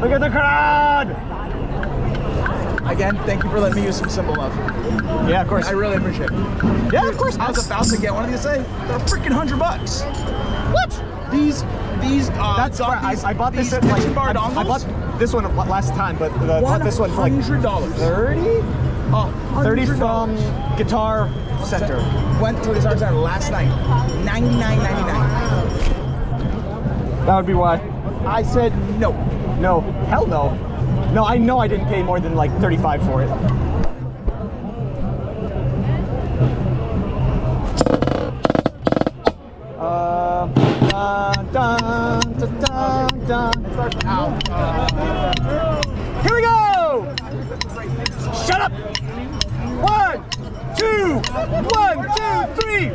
Look at the crowd! Again, thank you for letting me use some symbol love. Yeah, of course. I really appreciate it. Yeah, of course. I was about to get one of these today. They're freaking $100. What? These That's I bought this at like I bought this one last time, but I bought this one for like $100. 30. Oh, 30 from Guitar Center. Went to a Guitar Center last night. $99.99. That would be why. I said no. No, hell no. No, I know I didn't pay more than like 35 for it. Here we go! Shut up! 1, 2, 1, 2, 3.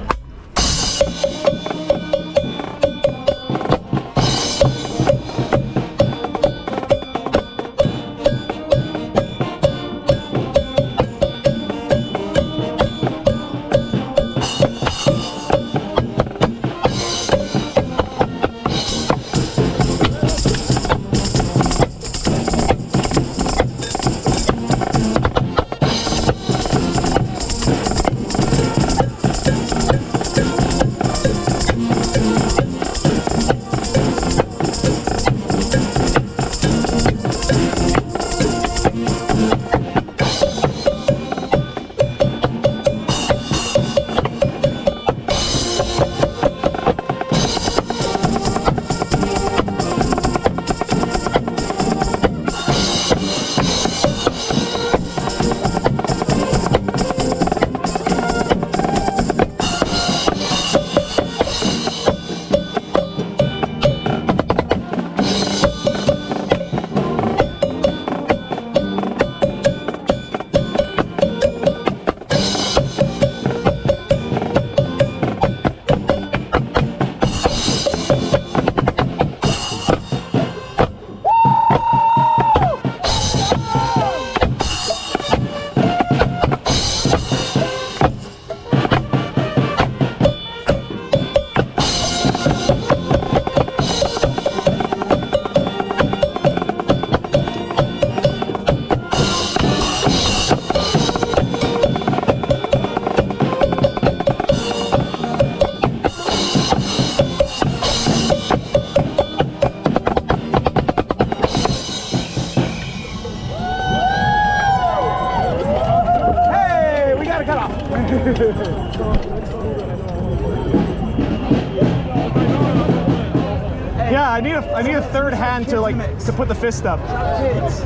Yeah, I need a third hand to put the fist up. Kids.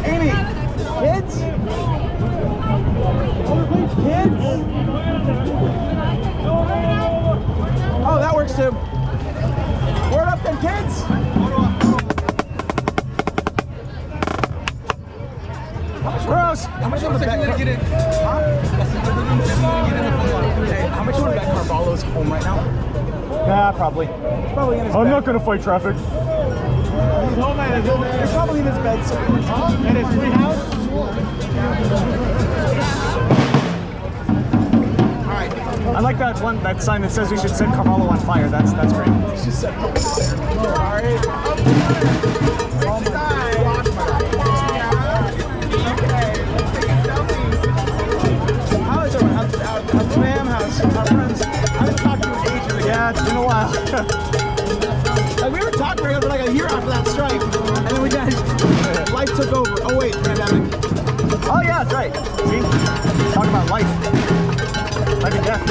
Amy, kids? Kids? Oh, that works too. Word up then, kids. Gross. How much would bet? How much would bet Carvalho's home right now? Yeah, probably. Probably in his bed. I'm not gonna fight traffic. He's home at his bed. He's probably in his bed somewhere. At his free house? Alright. I like that sign that says we should set Carvalho on fire. That's great. She said sorry. How is everyone? How's fam? How's friends? I haven't talked to you in ages again. Yeah, it's been a while. Like we were talking for like a year after that strike, and then we got life took over. Oh wait, pandemic. Oh yeah, that's right. See? Talk about life. Life and death.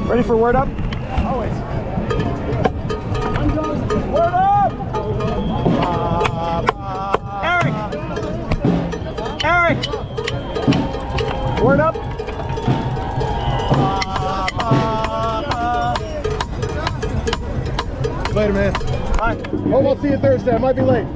Ready for word up? Always. Word up! Eric! Word up? Later, man. Bye. Hope I'll see you Thursday. I might be late.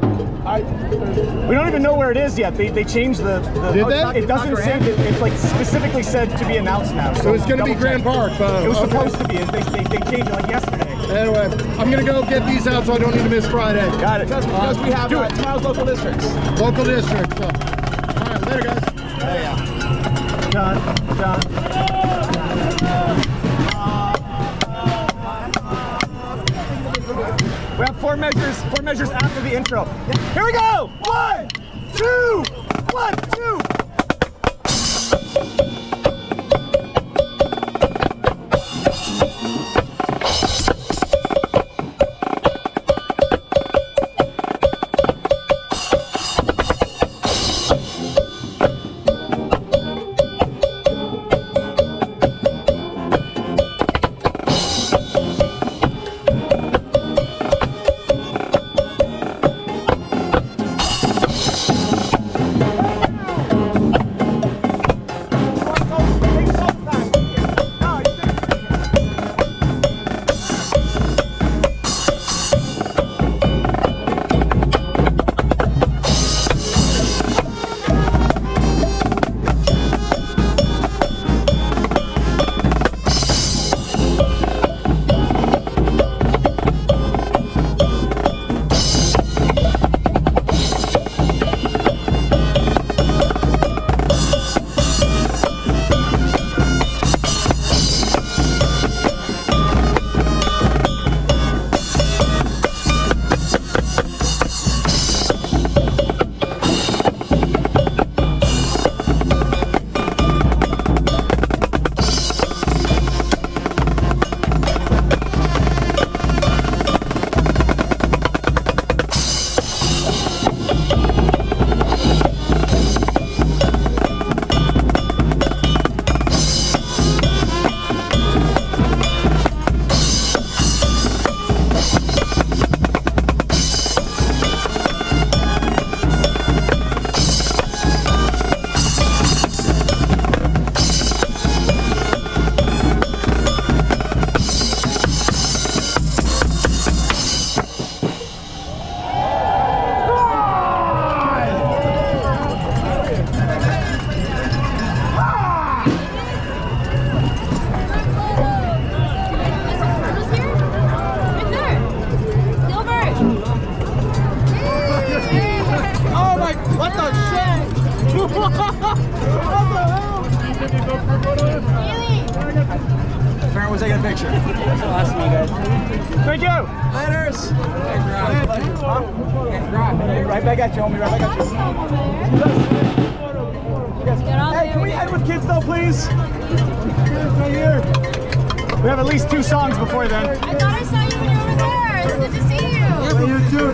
We don't even know where it is yet. They changed the Did they? It doesn't say that. It's like specifically said to be announced now. So it's going to be Grand Park. It was supposed to be. They changed it like yesterday. Anyway, I'm going to go get these out so I don't need to miss Friday. Got it. Because we have tomorrow's local districts. Local district. So. All right, later, guys. Done. We have four measures after the intro. Here we go! 1, 2, 1, 2. Parent was taking a picture. That's awesome, you guys. Thank you. Laters. Right back at you, homie. Right back at you. Hey, can we end with kids though, please? Kids right here. We have at least 2 songs before then. I thought I saw you when you were over there. It's good to see you. Yeah, you too.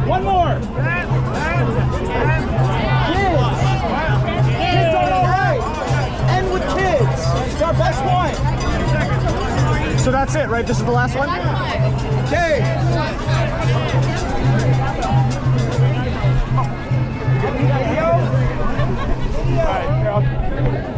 One more. Kids are all right. End with kids. It's our best one. So that's it, right? This is the last one? Okay. All right, here,